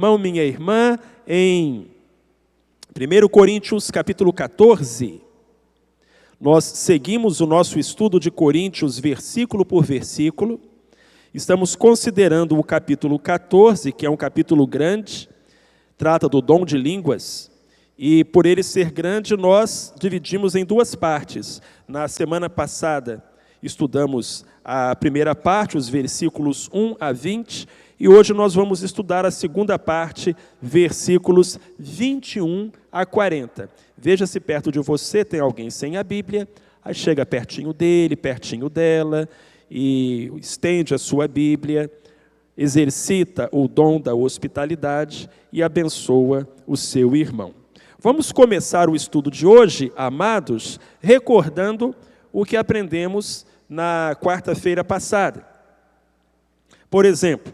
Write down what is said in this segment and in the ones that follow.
Irmão, minha irmã, em 1 Coríntios capítulo 14, nós seguimos o nosso estudo de Coríntios versículo por versículo. Estamos considerando o capítulo 14, que é um capítulo grande, trata do dom de línguas, e por ele ser grande, nós dividimos em duas partes. Na semana passada, estudamos a primeira parte, os versículos 1 a 20, e hoje nós vamos estudar a segunda parte, versículos 21 a 40. Veja se perto de você tem alguém sem a Bíblia, aí chega pertinho dele, pertinho dela, e estende a sua Bíblia, exercita o dom da hospitalidade e abençoa o seu irmão. Vamos começar o estudo de hoje, amados, recordando o que aprendemos na quarta-feira passada. Por exemplo,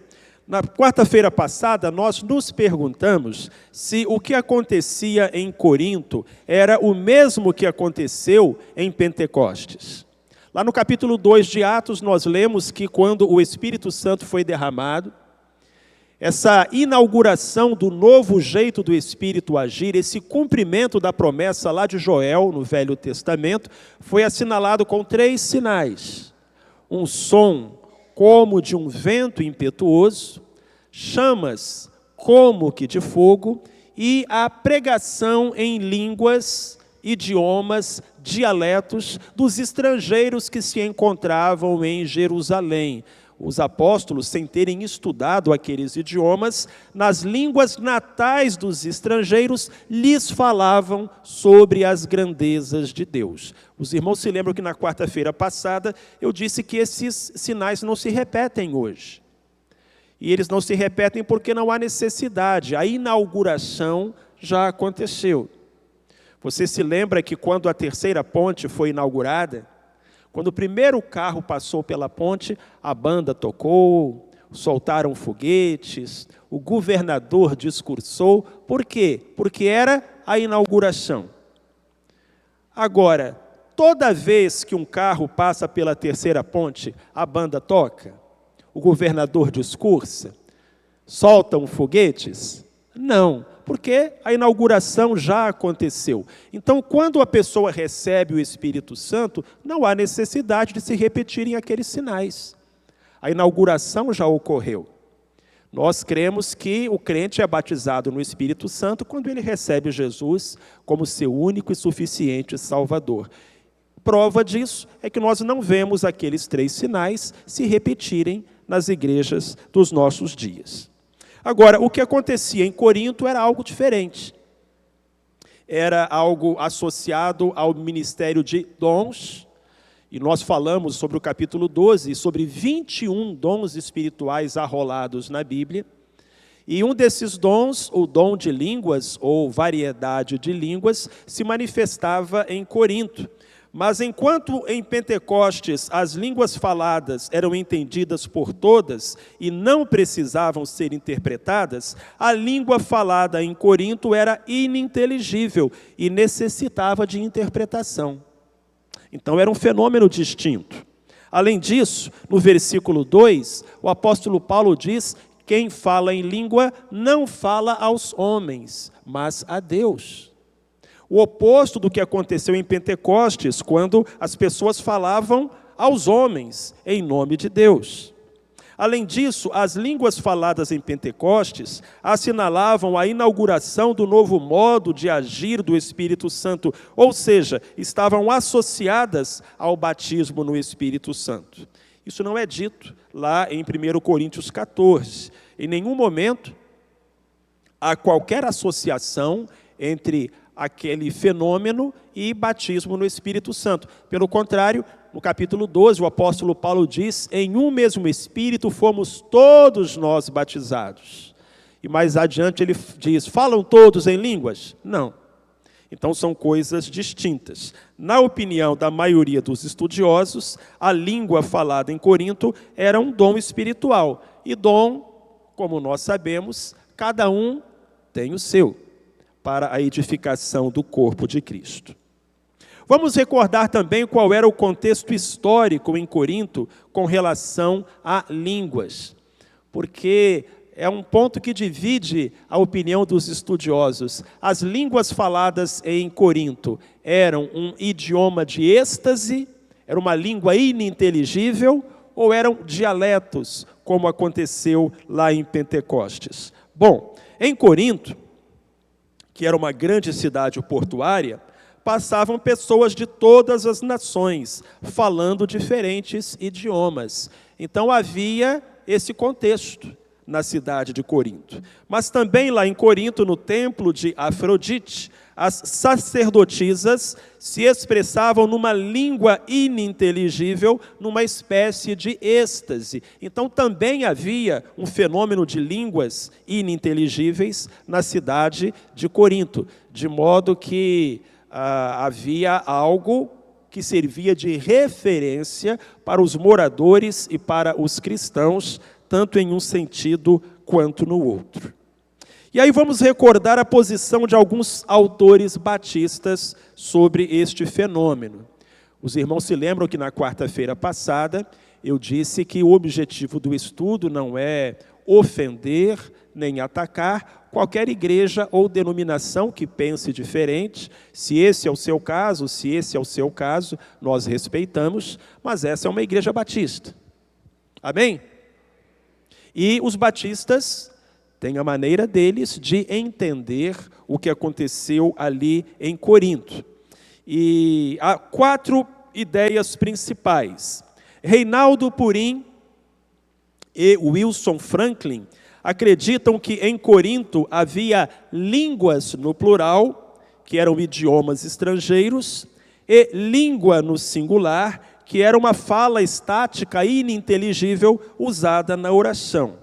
na quarta-feira passada, nós nos perguntamos se o que acontecia em Corinto era o mesmo que aconteceu em Pentecostes. Lá no capítulo 2 de Atos, nós lemos que quando o Espírito Santo foi derramado, essa inauguração do novo jeito do Espírito agir, esse cumprimento da promessa lá de Joel, no Velho Testamento, foi assinalado com 3 sinais. Um som como de um vento impetuoso, chamas como que de fogo, e a pregação em línguas, idiomas, dialetos dos estrangeiros que se encontravam em Jerusalém. Os apóstolos, sem terem estudado aqueles idiomas, nas línguas natais dos estrangeiros, lhes falavam sobre as grandezas de Deus. Os irmãos se lembram que na quarta-feira passada eu disse que esses sinais não se repetem hoje. E eles não se repetem porque não há necessidade. A inauguração já aconteceu. Você se lembra que quando a terceira ponte foi inaugurada, quando o primeiro carro passou pela ponte, a banda tocou, soltaram foguetes, o governador discursou. Por quê? Porque era a inauguração. Agora, toda vez que um carro passa pela terceira ponte, a banda toca, o governador discursa, soltam foguetes? Não, porque a inauguração já aconteceu. Então, quando a pessoa recebe o Espírito Santo, não há necessidade de se repetirem aqueles sinais. A inauguração já ocorreu. Nós cremos que o crente é batizado no Espírito Santo quando ele recebe Jesus como seu único e suficiente Salvador. Prova disso é que nós não vemos aqueles 3 sinais se repetirem nas igrejas dos nossos dias. Agora, o que acontecia em Corinto era algo diferente. Era algo associado ao ministério de dons, e nós falamos sobre o capítulo 12, sobre 21 dons espirituais arrolados na Bíblia, e um desses dons, o dom de línguas, ou variedade de línguas, se manifestava em Corinto. Mas enquanto em Pentecostes as línguas faladas eram entendidas por todas e não precisavam ser interpretadas, a língua falada em Corinto era ininteligível e necessitava de interpretação. Então era um fenômeno distinto. Além disso, no versículo 2, o apóstolo Paulo diz: quem fala em língua não fala aos homens, mas a Deus. O oposto do que aconteceu em Pentecostes, quando as pessoas falavam aos homens em nome de Deus. Além disso, as línguas faladas em Pentecostes assinalavam a inauguração do novo modo de agir do Espírito Santo, ou seja, estavam associadas ao batismo no Espírito Santo. Isso não é dito lá em 1 Coríntios 14. Em nenhum momento há qualquer associação entre aquele fenômeno e batismo no Espírito Santo. Pelo contrário, no capítulo 12, o apóstolo Paulo diz: em um mesmo Espírito fomos todos nós batizados. E mais adiante ele diz: falam todos em línguas? Não. Então são coisas distintas. Na opinião da maioria dos estudiosos, a língua falada em Corinto era um dom espiritual. E dom, como nós sabemos, cada um tem o seu, para a edificação do corpo de Cristo. Vamos recordar também qual era o contexto histórico em Corinto com relação a línguas, porque é um ponto que divide a opinião dos estudiosos. As línguas faladas em Corinto eram um idioma de êxtase, era uma língua ininteligível, ou eram dialetos, como aconteceu lá em Pentecostes? Bom, em Corinto, que era uma grande cidade portuária, passavam pessoas de todas as nações, falando diferentes idiomas. Então havia esse contexto na cidade de Corinto. Mas também lá em Corinto, no templo de Afrodite, as sacerdotisas se expressavam numa língua ininteligível, numa espécie de êxtase. Então também havia um fenômeno de línguas ininteligíveis na cidade de Corinto, de modo que havia algo que servia de referência para os moradores e para os cristãos, tanto em um sentido quanto no outro. E aí vamos recordar a posição de alguns autores batistas sobre este fenômeno. Os irmãos se lembram que na quarta-feira passada eu disse que o objetivo do estudo não é ofender nem atacar qualquer igreja ou denominação que pense diferente. Se esse é o seu caso, nós respeitamos, mas essa é uma igreja batista. Amém? E os batistas têm a maneira deles de entender o que aconteceu ali em Corinto. E há 4 ideias principais. Reinaldo Purim e Wilson Franklin acreditam que em Corinto havia línguas no plural, que eram idiomas estrangeiros, e língua no singular, que era uma fala estática e ininteligível usada na oração.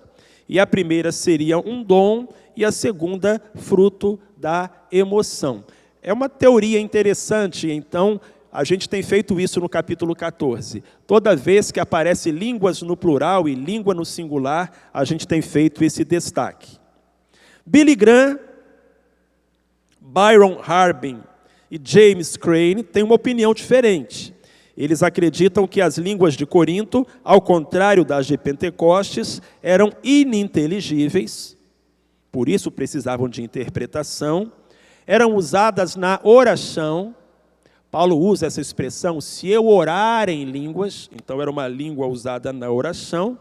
E a primeira seria um dom e a segunda fruto da emoção. É uma teoria interessante, então a gente tem feito isso no capítulo 14. Toda vez que aparece línguas no plural e língua no singular, a gente tem feito esse destaque. Billy Graham, Byron Harbin e James Crane têm uma opinião diferente. Eles acreditam que as línguas de Corinto, ao contrário das de Pentecostes, eram ininteligíveis, por isso precisavam de interpretação, eram usadas na oração. Paulo usa essa expressão, se eu orar em línguas, então era uma língua usada na oração,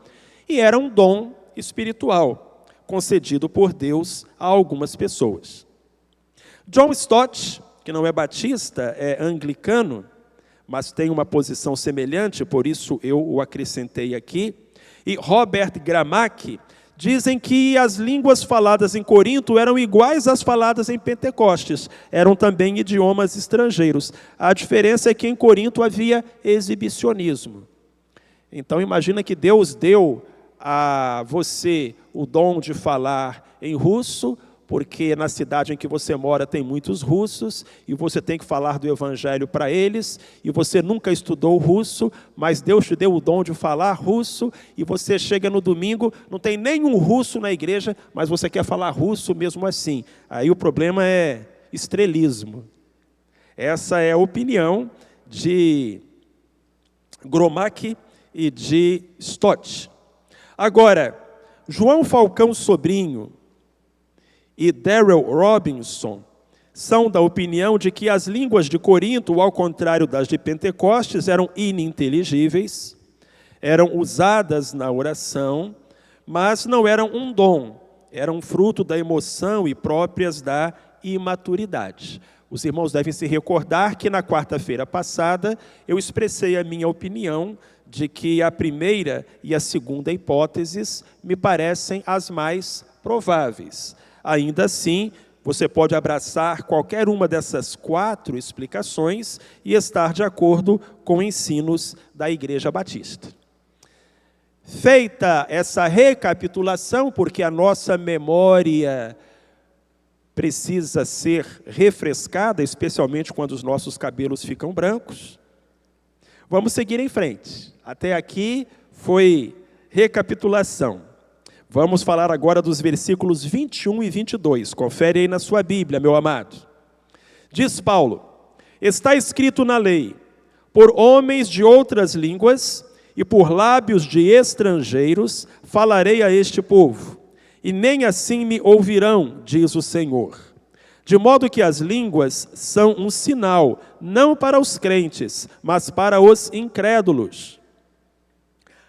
e era um dom espiritual, concedido por Deus a algumas pessoas. John Stott, que não é batista, é anglicano, mas tem uma posição semelhante, por isso eu o acrescentei aqui, e Robert Gramac dizem que as línguas faladas em Corinto eram iguais às faladas em Pentecostes, eram também idiomas estrangeiros. A diferença é que em Corinto havia exibicionismo. Então imagina que Deus deu a você o dom de falar em russo, porque na cidade em que você mora tem muitos russos, e você tem que falar do evangelho para eles, e você nunca estudou russo, mas Deus te deu o dom de falar russo, e você chega no domingo, não tem nenhum russo na igreja, mas você quer falar russo mesmo assim. Aí o problema é estrelismo. Essa é a opinião de Gramac e de Stott. Agora, João Falcão Sobrinho e Darrell Robinson são da opinião de que as línguas de Corinto, ao contrário das de Pentecostes, eram ininteligíveis, eram usadas na oração, mas não eram um dom, eram fruto da emoção e próprias da imaturidade. Os irmãos devem se recordar que na quarta-feira passada eu expressei a minha opinião de que a primeira e a segunda hipóteses me parecem as mais prováveis. Ainda assim, você pode abraçar qualquer uma dessas 4 explicações e estar de acordo com ensinos da Igreja Batista. Feita essa recapitulação, porque a nossa memória precisa ser refrescada, especialmente quando os nossos cabelos ficam brancos, vamos seguir em frente. Até aqui foi recapitulação. Vamos falar agora dos versículos 21 e 22. Confere aí na sua Bíblia, meu amado. Diz Paulo: está escrito na lei, por homens de outras línguas e por lábios de estrangeiros falarei a este povo, e nem assim me ouvirão, diz o Senhor. De modo que as línguas são um sinal, não para os crentes, mas para os incrédulos.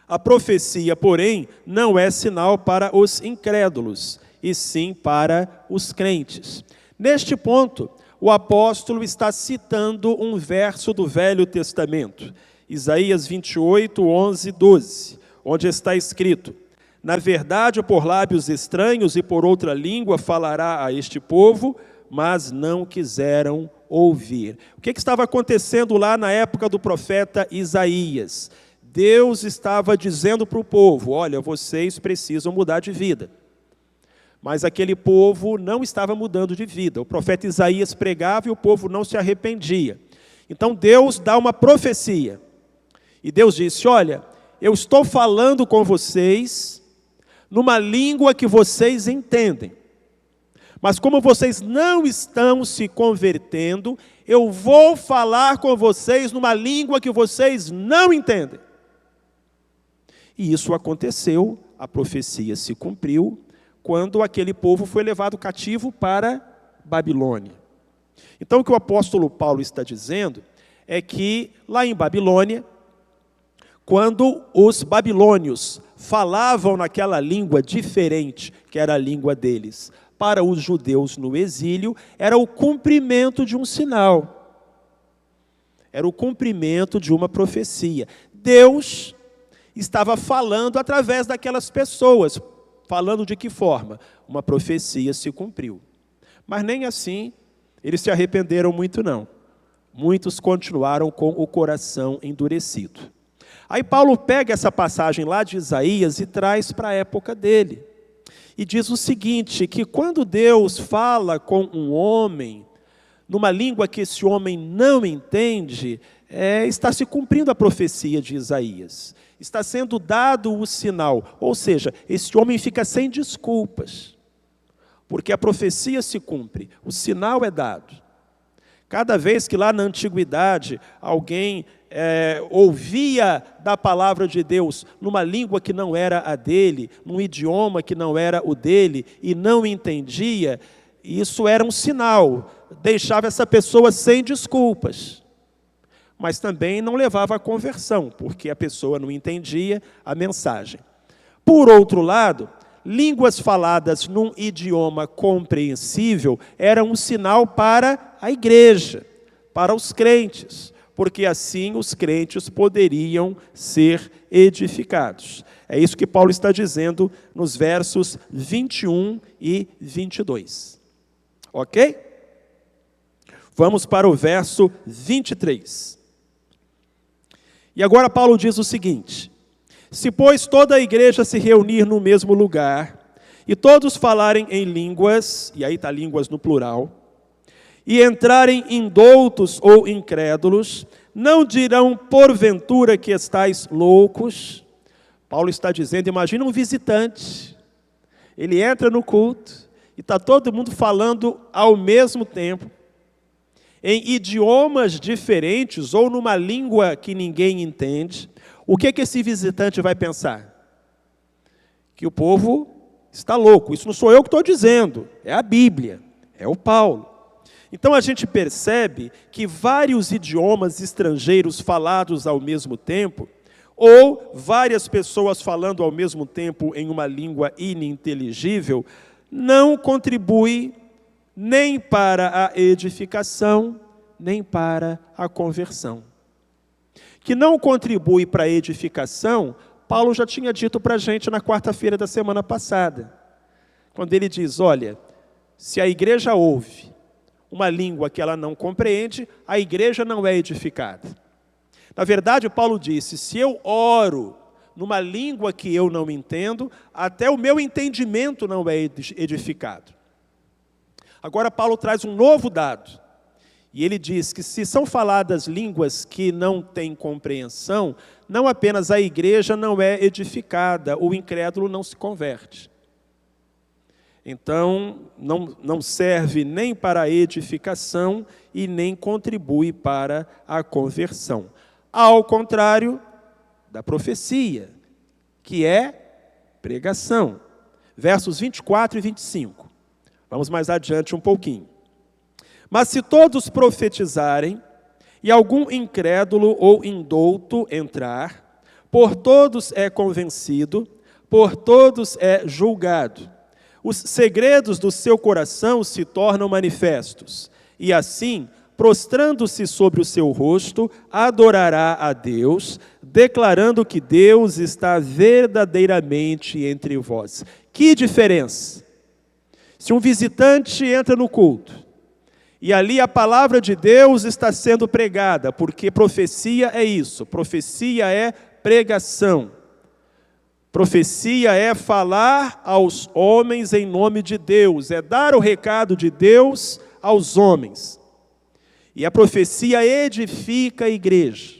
A profecia, porém, não é sinal para os incrédulos, e sim para os crentes. Neste ponto, o apóstolo está citando um verso do Velho Testamento, Isaías 28, 11 e 12, onde está escrito: na verdade, por lábios estranhos e por outra língua falará a este povo, mas não quiseram ouvir. O que estava acontecendo lá na época do profeta Isaías? Deus estava dizendo para o povo: olha, vocês precisam mudar de vida. Mas aquele povo não estava mudando de vida. O profeta Isaías pregava e o povo não se arrependia. Então Deus dá uma profecia. E Deus disse: olha, eu estou falando com vocês numa língua que vocês entendem. Mas como vocês não estão se convertendo, eu vou falar com vocês numa língua que vocês não entendem. E isso aconteceu, a profecia se cumpriu, quando aquele povo foi levado cativo para Babilônia. Então o que o apóstolo Paulo está dizendo é que lá em Babilônia, quando os babilônios falavam naquela língua diferente, que era a língua deles, para os judeus no exílio, era o cumprimento de um sinal. Era o cumprimento de uma profecia. Deus estava falando através daquelas pessoas. Falando de que forma? Uma profecia se cumpriu. Mas nem assim eles se arrependeram muito, não. Muitos continuaram com o coração endurecido. Aí Paulo pega essa passagem lá de Isaías e traz para a época dele. E diz o seguinte, que quando Deus fala com um homem, numa língua que esse homem não entende, está se cumprindo a profecia de Isaías. Está sendo dado o sinal, ou seja, esse homem fica sem desculpas, porque a profecia se cumpre, o sinal é dado. Cada vez que lá na antiguidade alguém ouvia da palavra de Deus numa língua que não era a dele, num idioma que não era o dele, e não entendia, isso era um sinal, deixava essa pessoa sem desculpas. Mas também não levava à conversão, porque a pessoa não entendia a mensagem. Por outro lado, línguas faladas num idioma compreensível eram um sinal para a igreja, para os crentes, porque assim os crentes poderiam ser edificados. É isso que Paulo está dizendo nos versos 21 e 22. Ok? Vamos para o verso 23. E agora Paulo diz o seguinte: se, pois, toda a igreja se reunir no mesmo lugar, e todos falarem em línguas, e aí está línguas no plural, e entrarem indoutos ou incrédulos, não dirão porventura que estáis loucos? Paulo está dizendo, imagina um visitante, ele entra no culto, e está todo mundo falando ao mesmo tempo, em idiomas diferentes, ou numa língua que ninguém entende. O que esse visitante vai pensar? Que o povo está louco. Isso não sou eu que estou dizendo, é a Bíblia, é o Paulo. Então a gente percebe que vários idiomas estrangeiros falados ao mesmo tempo, ou várias pessoas falando ao mesmo tempo em uma língua ininteligível, não contribui nem para a edificação, nem para a conversão. Que não contribui para a edificação, Paulo já tinha dito para a gente na quarta-feira da semana passada, quando ele diz, olha, se a igreja ouve uma língua que ela não compreende, a igreja não é edificada. Na verdade, Paulo disse, se eu oro numa língua que eu não entendo, até o meu entendimento não é edificado. Agora Paulo traz um novo dado, e ele diz que se são faladas línguas que não têm compreensão, não apenas a igreja não é edificada, o incrédulo não se converte. Então, não serve nem para a edificação e nem contribui para a conversão. Ao contrário da profecia, que é pregação. versos 24 e 25. Vamos mais adiante um pouquinho. Mas se todos profetizarem, e algum incrédulo ou indouto entrar, por todos é convencido, por todos é julgado. Os segredos do seu coração se tornam manifestos, e assim, prostrando-se sobre o seu rosto, adorará a Deus, declarando que Deus está verdadeiramente entre vós. Que diferença! Se um visitante entra no culto, e ali a palavra de Deus está sendo pregada, porque profecia é isso, profecia é pregação. Profecia é falar aos homens em nome de Deus, é dar o recado de Deus aos homens. E a profecia edifica a igreja.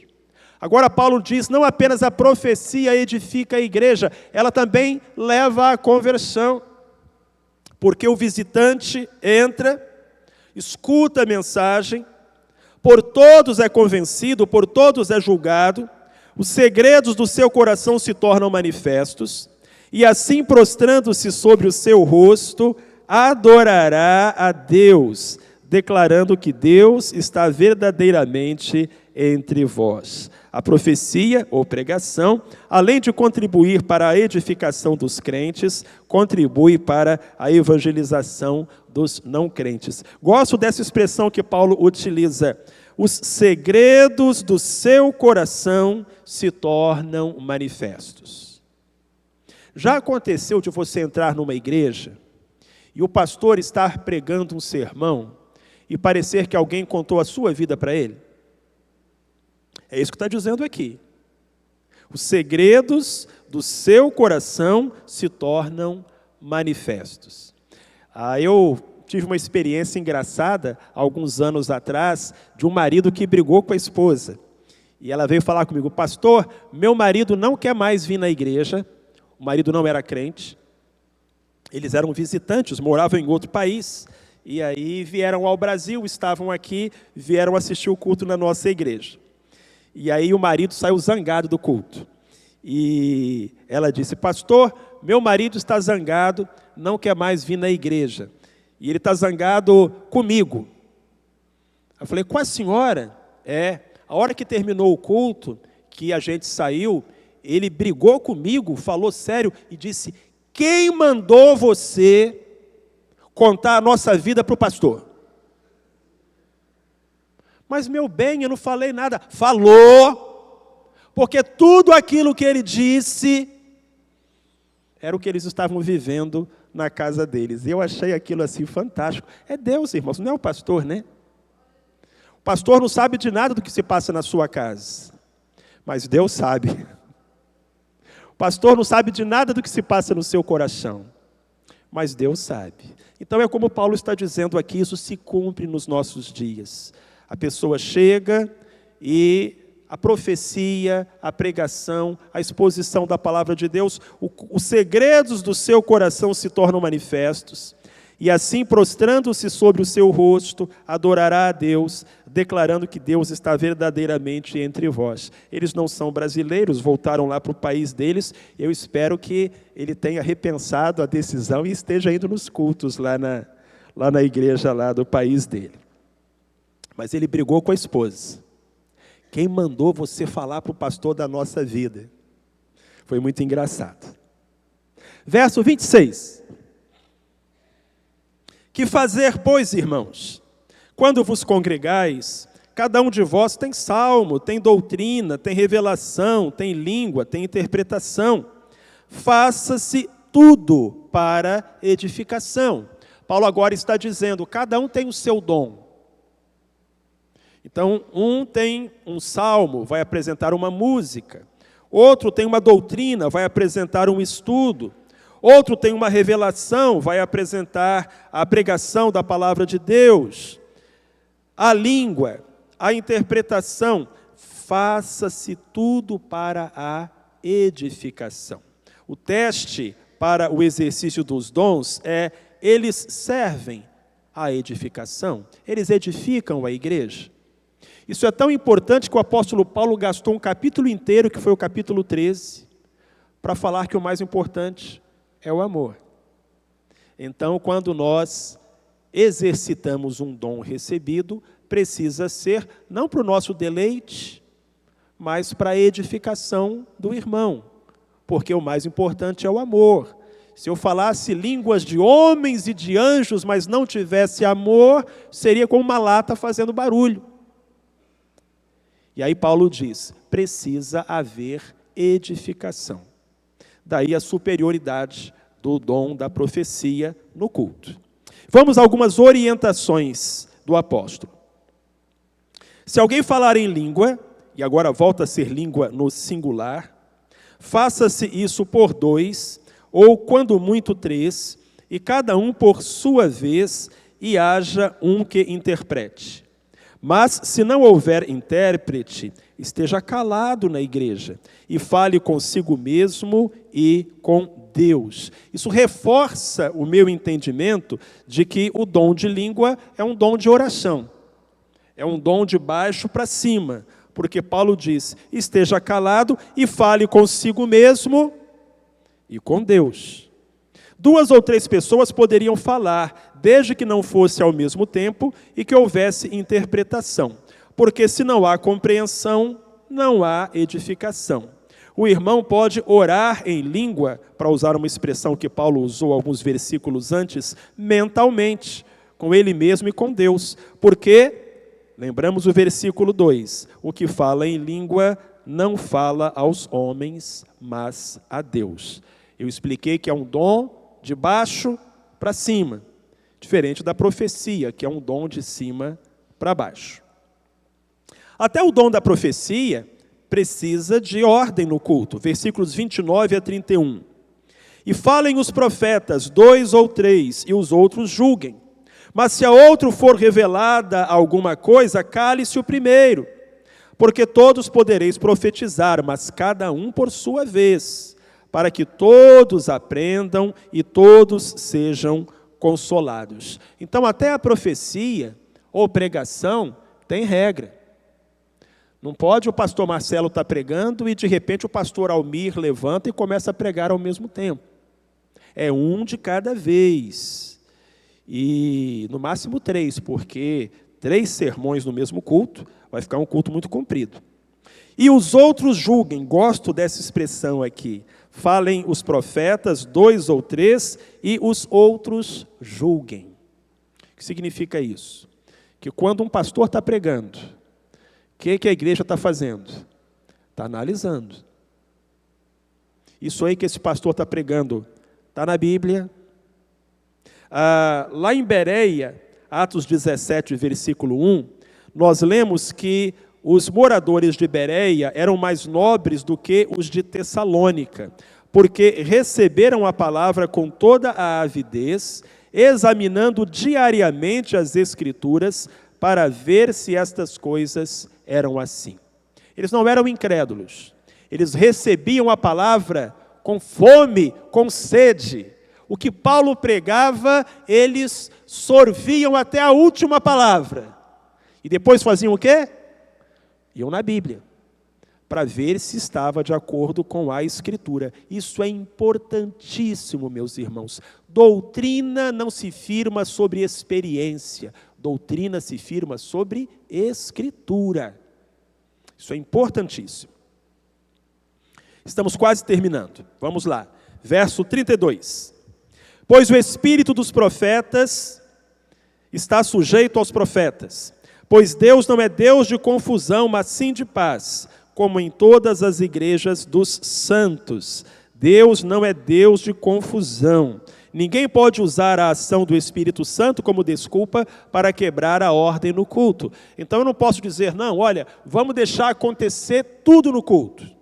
Agora Paulo diz, não apenas a profecia edifica a igreja, ela também leva à conversão. Porque o visitante entra, escuta a mensagem, por todos é convencido, por todos é julgado, os segredos do seu coração se tornam manifestos, e assim prostrando-se sobre o seu rosto, adorará a Deus, declarando que Deus está verdadeiramente entre vós. A profecia, ou pregação, além de contribuir para a edificação dos crentes, contribui para a evangelização dos não crentes. Gosto dessa expressão que Paulo utiliza. Os segredos do seu coração se tornam manifestos. Já aconteceu de você entrar numa igreja e o pastor estar pregando um sermão e parecer que alguém contou a sua vida para ele? É isso que está dizendo aqui. Os segredos do seu coração se tornam manifestos. Eu tive uma experiência engraçada, alguns anos atrás, de um marido que brigou com a esposa. E ela veio falar comigo, pastor, meu marido não quer mais vir na igreja, o marido não era crente, eles eram visitantes, moravam em outro país, e aí vieram ao Brasil, estavam aqui, vieram assistir o culto na nossa igreja. E aí o marido saiu zangado do culto. E ela disse, pastor, meu marido está zangado, não quer mais vir na igreja. E ele está zangado comigo. Eu falei, com a senhora? A hora que terminou o culto, que a gente saiu, ele brigou comigo, falou sério e disse, quem mandou você contar a nossa vida para o pastor? Mas, meu bem, eu não falei nada. Falou, porque tudo aquilo que ele disse era o que eles estavam vivendo na casa deles. E eu achei aquilo assim fantástico. É Deus, irmãos, não é o pastor, né? O pastor não sabe de nada do que se passa na sua casa, mas Deus sabe. O pastor não sabe de nada do que se passa no seu coração, mas Deus sabe. Então é como Paulo está dizendo aqui, isso se cumpre nos nossos dias. A pessoa chega e a profecia, a pregação, a exposição da palavra de Deus, os segredos do seu coração se tornam manifestos, e assim, prostrando-se sobre o seu rosto, adorará a Deus, declarando que Deus está verdadeiramente entre vós. Eles não são brasileiros, voltaram lá para o país deles, eu espero que ele tenha repensado a decisão e esteja indo nos cultos lá na igreja lá do país dele. Mas ele brigou com a esposa. Quem mandou você falar para o pastor da nossa vida? Foi muito engraçado. Verso 26. Que fazer, pois, irmãos? Quando vos congregais, cada um de vós tem salmo, tem doutrina, tem revelação, tem língua, tem interpretação. Faça-se tudo para edificação. Paulo agora está dizendo, cada um tem o seu dom. Então, um tem um salmo, vai apresentar uma música. Outro tem uma doutrina, vai apresentar um estudo. Outro tem uma revelação, vai apresentar a pregação da palavra de Deus. A língua, a interpretação. Faça-se tudo para a edificação. O teste para o exercício dos dons é, eles servem à edificação. Eles edificam a igreja. Isso é tão importante que o apóstolo Paulo gastou um capítulo inteiro, que foi o capítulo 13, para falar que o mais importante é o amor. Então, quando nós exercitamos um dom recebido, precisa ser não para o nosso deleite, mas para a edificação do irmão, porque o mais importante é o amor. Se eu falasse línguas de homens e de anjos, mas não tivesse amor, seria como uma lata fazendo barulho. E aí Paulo diz, precisa haver edificação. Daí a superioridade do dom da profecia no culto. Vamos a algumas orientações do apóstolo. Se alguém falar em língua, e agora volta a ser língua no singular, faça-se isso por 2, ou quando muito 3, e cada um por sua vez, e haja um que interprete. Mas, se não houver intérprete, esteja calado na igreja, e fale consigo mesmo e com Deus. Isso reforça o meu entendimento de que o dom de língua é um dom de oração. É um dom de baixo para cima, porque Paulo diz, esteja calado e fale consigo mesmo e com Deus. 2 ou 3 pessoas poderiam falar, desde que não fosse ao mesmo tempo e que houvesse interpretação, porque se não há compreensão, não há edificação. O irmão pode orar em língua, para usar uma expressão que Paulo usou alguns versículos antes, mentalmente, com ele mesmo e com Deus, porque, lembramos o versículo 2, o que fala em língua não fala aos homens, mas a Deus. Eu expliquei que é um dom de baixo para cima, diferente da profecia, que é um dom de cima para baixo. Até o dom da profecia precisa de ordem no culto, versículos 29 a 31. E falem os profetas, 2 ou 3, e os outros julguem. Mas se a outro for revelada alguma coisa, cale-se o primeiro, porque todos podereis profetizar, mas cada um por sua vez, para que todos aprendam e todos sejam consolados. Então, até a profecia ou pregação tem regra. Não pode o pastor Marcelo estar pregando e, de repente, o pastor Almir levanta e começa a pregar ao mesmo tempo. É um de cada vez. E, no máximo, 3, porque 3 sermões no mesmo culto vai ficar um culto muito comprido. E os outros julguem, gosto dessa expressão aqui. Falem os profetas, 2 ou 3, e os outros julguem. O que significa isso? Que quando um pastor está pregando, o que a igreja está fazendo? Está analisando. Isso aí que esse pastor está pregando, está na Bíblia. Lá em Bereia, Atos 17, versículo 1, nós lemos que os moradores de Bereia eram mais nobres do que os de Tessalônica, porque receberam a palavra com toda a avidez, examinando diariamente as Escrituras, para ver se estas coisas eram assim. Eles não eram incrédulos, eles recebiam a palavra com fome, com sede. O que Paulo pregava, eles sorviam até a última palavra. E depois faziam o quê? Iam na Bíblia, para ver se estava de acordo com a Escritura. Isso é importantíssimo, meus irmãos. Doutrina não se firma sobre experiência, doutrina se firma sobre Escritura. Isso é importantíssimo. Estamos quase terminando. Vamos lá. Verso 32. Pois o espírito dos profetas está sujeito aos profetas. Pois Deus não é Deus de confusão, mas sim de paz, como em todas as igrejas dos santos. Deus não é Deus de confusão. Ninguém pode usar a ação do Espírito Santo como desculpa para quebrar a ordem no culto. Então eu não posso dizer, não, olha, vamos deixar acontecer tudo no culto.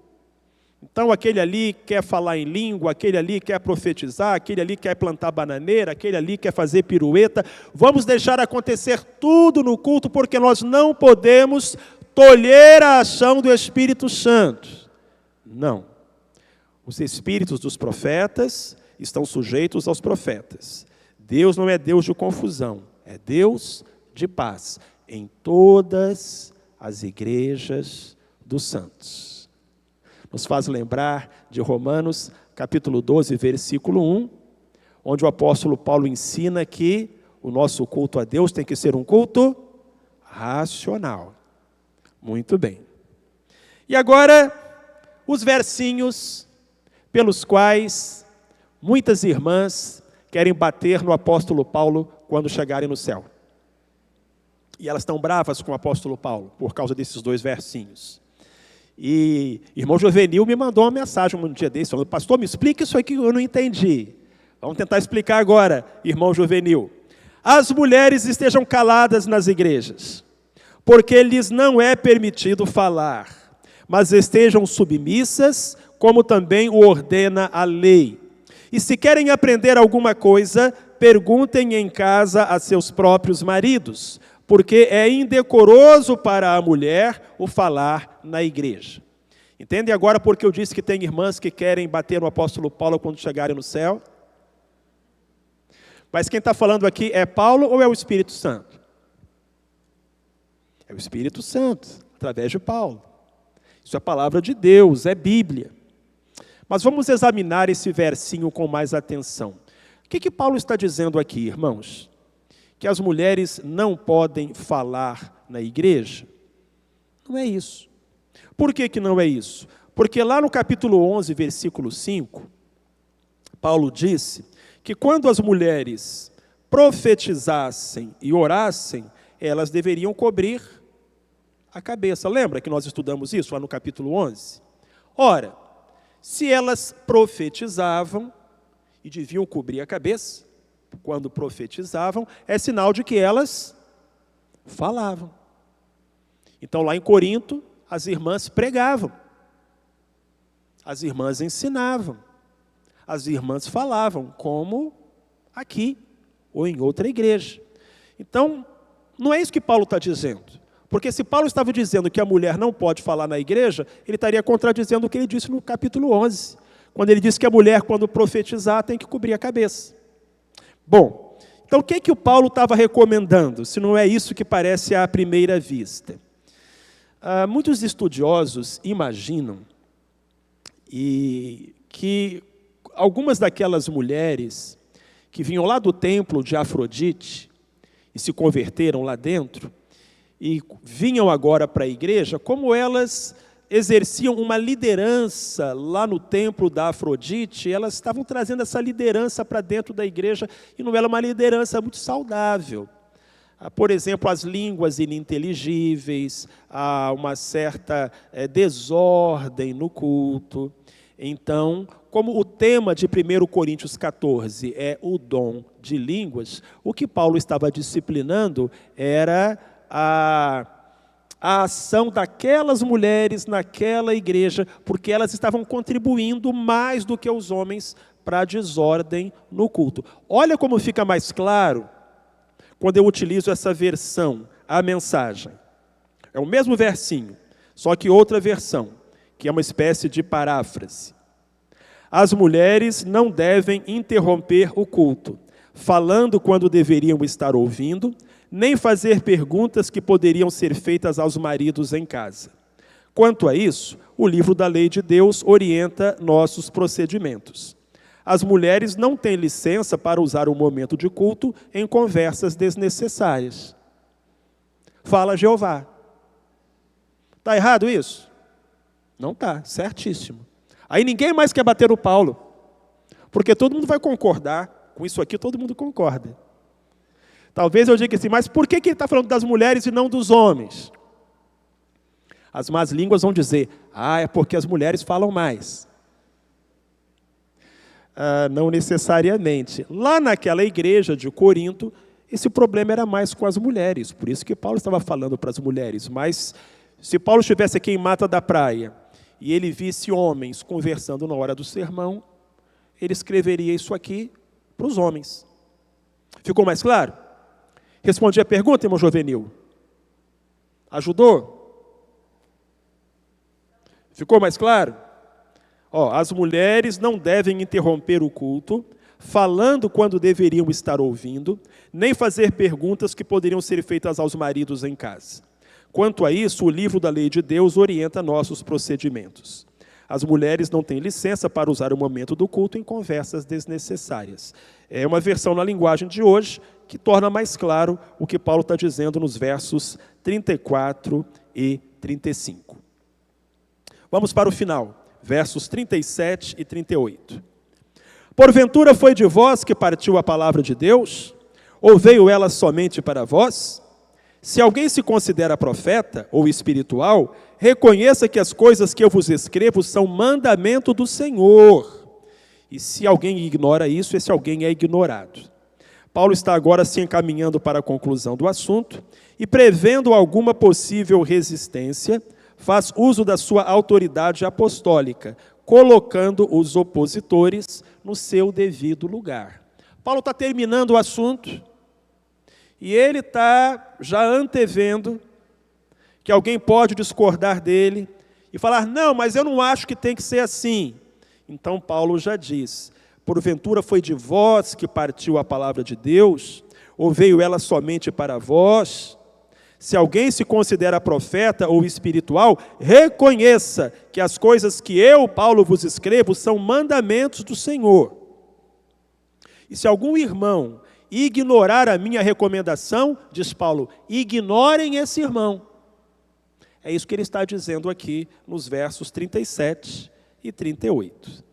Então aquele ali quer falar em língua, aquele ali quer profetizar, aquele ali quer plantar bananeira, aquele ali quer fazer pirueta. Vamos deixar acontecer tudo no culto, porque nós não podemos tolher a ação do Espírito Santo. Não. Os espíritos dos profetas estão sujeitos aos profetas. Deus não é Deus de confusão, é Deus de paz em todas as igrejas dos santos. Nos faz lembrar de Romanos, capítulo 12, versículo 1, onde o apóstolo Paulo ensina que o nosso culto a Deus tem que ser um culto racional. Muito bem. E agora, os versinhos pelos quais muitas irmãs querem bater no apóstolo Paulo quando chegarem no céu. E elas estão bravas com o apóstolo Paulo por causa desses 2 versinhos. E irmão Juvenil me mandou uma mensagem um dia desse, falando: pastor, me explica isso aqui que eu não entendi. Vamos tentar explicar agora, irmão Juvenil. As mulheres estejam caladas nas igrejas, porque lhes não é permitido falar, mas estejam submissas, como também o ordena a lei. E se querem aprender alguma coisa, perguntem em casa a seus próprios maridos, porque é indecoroso para a mulher o falar na igreja. Entendem agora porque eu disse que tem irmãs que querem bater no apóstolo Paulo quando chegarem no céu? Mas quem está falando aqui é Paulo ou é o Espírito Santo? É o Espírito Santo, através de Paulo. Isso é a palavra de Deus, é Bíblia. Mas vamos examinar esse versinho com mais atenção. O que Paulo está dizendo aqui, irmãos? Que as mulheres não podem falar na igreja? Não é isso. Por que não é isso? Porque lá no capítulo 11, versículo 5, Paulo disse que quando as mulheres profetizassem e orassem, elas deveriam cobrir a cabeça. Lembra que nós estudamos isso lá no capítulo 11? Ora, se elas profetizavam e deviam cobrir a cabeça, quando profetizavam, é sinal de que elas falavam. Então, lá em Corinto, as irmãs pregavam, as irmãs ensinavam, as irmãs falavam, como aqui, ou em outra igreja. Então, não é isso que Paulo está dizendo. Porque se Paulo estava dizendo que a mulher não pode falar na igreja, ele estaria contradizendo o que ele disse no capítulo 11, quando ele disse que a mulher, quando profetizar, tem que cobrir a cabeça. Bom, então o que o Paulo estava recomendando, se não é isso que parece à primeira vista? Muitos estudiosos imaginam que algumas daquelas mulheres que vinham lá do templo de Afrodite e se converteram lá dentro, e vinham agora para a igreja, como elas exerciam uma liderança lá no templo da Afrodite, elas estavam trazendo essa liderança para dentro da igreja, e não era uma liderança muito saudável. Por exemplo, as línguas ininteligíveis, uma certa desordem no culto. Então, como o tema de 1 Coríntios 14 é o dom de línguas, o que Paulo estava disciplinando era a ação daquelas mulheres naquela igreja, porque elas estavam contribuindo mais do que os homens para a desordem no culto. Olha como fica mais claro quando eu utilizo essa versão, a mensagem. É o mesmo versinho, só que outra versão, que é uma espécie de paráfrase. As mulheres não devem interromper o culto, falando quando deveriam estar ouvindo, nem fazer perguntas que poderiam ser feitas aos maridos em casa. Quanto a isso, o livro da lei de Deus orienta nossos procedimentos. As mulheres não têm licença para usar o momento de culto em conversas desnecessárias. Fala Jeová. Está errado isso? Não está, certíssimo. Aí ninguém mais quer bater no Paulo, porque todo mundo vai concordar com isso aqui, todo mundo concorda. Talvez eu diga assim, mas por que ele está falando das mulheres e não dos homens? As más línguas vão dizer, é porque as mulheres falam mais. Não necessariamente. Lá naquela igreja de Corinto, esse problema era mais com as mulheres, por isso que Paulo estava falando para as mulheres. Mas se Paulo estivesse aqui em Mata da Praia, e ele visse homens conversando na hora do sermão, ele escreveria isso aqui para os homens. Ficou mais claro? Respondi a pergunta, irmão Juvenil? Ajudou? Ficou mais claro? As mulheres não devem interromper o culto, falando quando deveriam estar ouvindo, nem fazer perguntas que poderiam ser feitas aos maridos em casa. Quanto a isso, o livro da lei de Deus orienta nossos procedimentos. as mulheres não têm licença para usar o momento do culto em conversas desnecessárias. É uma versão na linguagem de hoje que torna mais claro o que Paulo está dizendo nos versos 34 e 35. Vamos para o final, versos 37 e 38. Porventura foi de vós que partiu a palavra de Deus? Ou veio ela somente para vós? Se alguém se considera profeta ou espiritual, reconheça que as coisas que eu vos escrevo são mandamento do Senhor. E se alguém ignora isso, esse alguém é ignorado. Paulo está agora se encaminhando para a conclusão do assunto e, prevendo alguma possível resistência, faz uso da sua autoridade apostólica, colocando os opositores no seu devido lugar. Paulo está terminando o assunto e ele está já antevendo que alguém pode discordar dele e falar, não, mas eu não acho que tem que ser assim. Então Paulo já diz, porventura foi de vós que partiu a palavra de Deus, ou veio ela somente para vós? Se alguém se considera profeta ou espiritual, reconheça que as coisas que eu, Paulo, vos escrevo são mandamentos do Senhor. E se algum irmão ignorar a minha recomendação, diz Paulo, ignorem esse irmão. É isso que ele está dizendo aqui nos versos 37 e 38.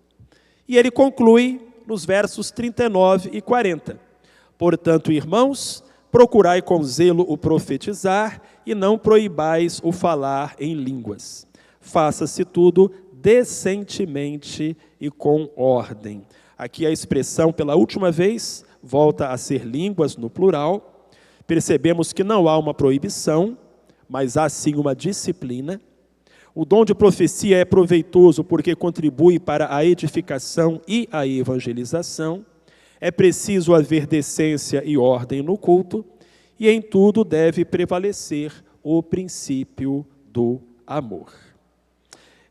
E ele conclui nos versos 39 e 40. Portanto, irmãos, procurai com zelo o profetizar e não proibais o falar em línguas. Faça-se tudo decentemente e com ordem. Aqui a expressão, pela última vez, volta a ser línguas no plural. Percebemos que não há uma proibição, mas há sim uma disciplina. O dom de profecia é proveitoso porque contribui para a edificação e a evangelização. É preciso haver decência e ordem no culto, e em tudo deve prevalecer o princípio do amor.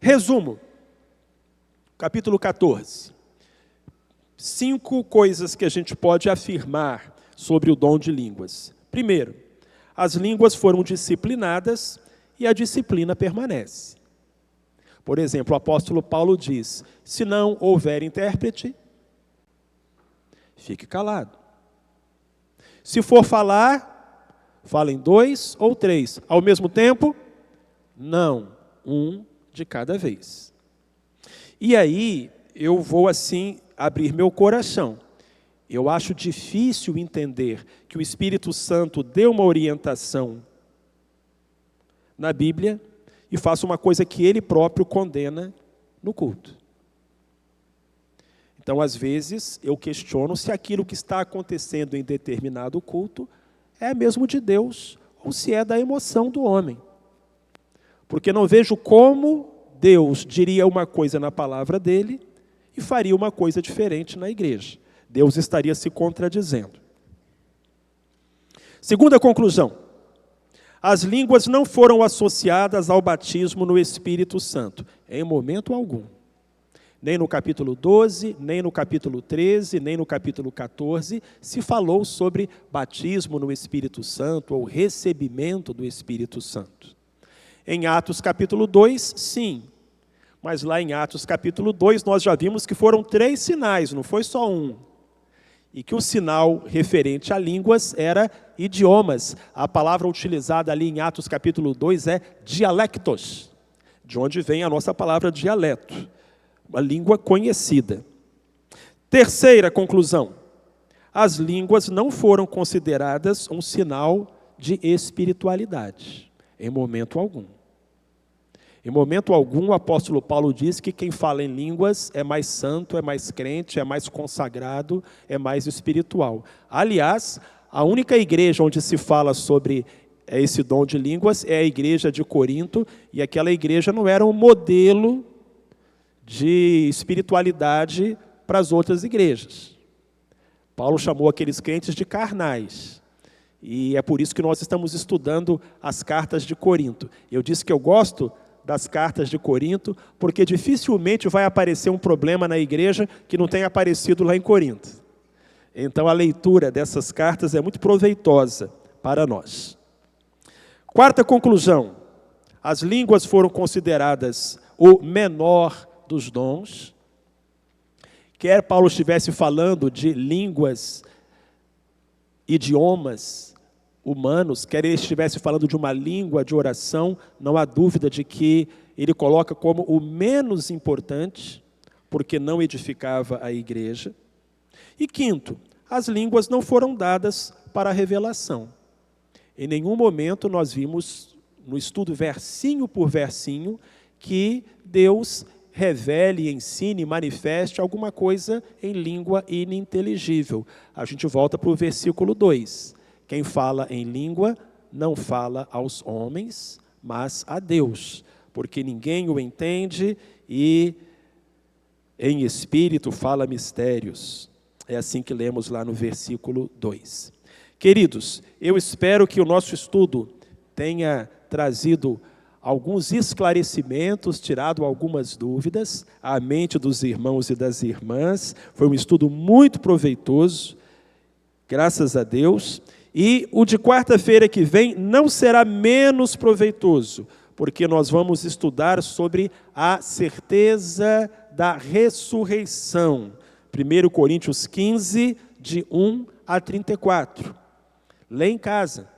Resumo, capítulo 14. 5 coisas que a gente pode afirmar sobre o dom de línguas. Primeiro, as línguas foram disciplinadas e a disciplina permanece. Por exemplo, o apóstolo Paulo diz, se não houver intérprete, fique calado. Se for falar, fala em 2 ou 3. Ao mesmo tempo, não, 1 de cada vez. E aí, eu vou assim abrir meu coração. Eu acho difícil entender que o Espírito Santo deu uma orientação na Bíblia e faça uma coisa que ele próprio condena no culto. Então, às vezes, eu questiono se aquilo que está acontecendo em determinado culto é mesmo de Deus ou se é da emoção do homem. Porque não vejo como Deus diria uma coisa na palavra dele e faria uma coisa diferente na igreja. Deus estaria se contradizendo. Segunda conclusão. As línguas não foram associadas ao batismo no Espírito Santo, em momento algum. Nem no capítulo 12, nem no capítulo 13, nem no capítulo 14, se falou sobre batismo no Espírito Santo ou recebimento do Espírito Santo. Em Atos capítulo 2, sim. Mas lá em Atos capítulo 2, nós já vimos que foram 3 sinais, não foi só um. E que o sinal referente a línguas era idiomas. A palavra utilizada ali em Atos capítulo 2 é dialectos, de onde vem a nossa palavra dialeto, uma língua conhecida. Terceira conclusão. As línguas não foram consideradas um sinal de espiritualidade, em momento algum. Em momento algum, o apóstolo Paulo diz que quem fala em línguas é mais santo, é mais crente, é mais consagrado, é mais espiritual. Aliás, a única igreja onde se fala sobre esse dom de línguas é a igreja de Corinto, e aquela igreja não era um modelo de espiritualidade para as outras igrejas. Paulo chamou aqueles crentes de carnais. E é por isso que nós estamos estudando as cartas de Corinto. Eu disse que eu gosto das cartas de Corinto, porque dificilmente vai aparecer um problema na igreja que não tenha aparecido lá em Corinto. Então a leitura dessas cartas é muito proveitosa para nós. Quarta conclusão, as línguas foram consideradas o menor dos dons, quer Paulo estivesse falando de línguas, idiomas humanos, quer ele estivesse falando de uma língua de oração, não há dúvida de que ele coloca como o menos importante, porque não edificava a igreja. E quinto, as línguas não foram dadas para a revelação. Em nenhum momento nós vimos, no estudo versinho por versinho, que Deus revele, ensine, manifeste alguma coisa em língua ininteligível. A gente volta para o versículo 2. Quem fala em língua não fala aos homens, mas a Deus, porque ninguém o entende e em espírito fala mistérios. É assim que lemos lá no versículo 2. Queridos, eu espero que o nosso estudo tenha trazido alguns esclarecimentos, tirado algumas dúvidas à mente dos irmãos e das irmãs. Foi um estudo muito proveitoso, graças a Deus. E o de quarta-feira que vem não será menos proveitoso, porque nós vamos estudar sobre a certeza da ressurreição. 1 Coríntios 15, de 1 a 34. Lê em casa.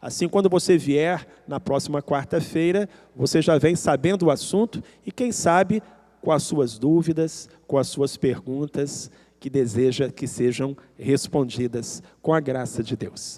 Assim, quando você vier na próxima quarta-feira, você já vem sabendo o assunto e, quem sabe, com as suas dúvidas, com as suas perguntas, que deseja que sejam respondidas com a graça de Deus.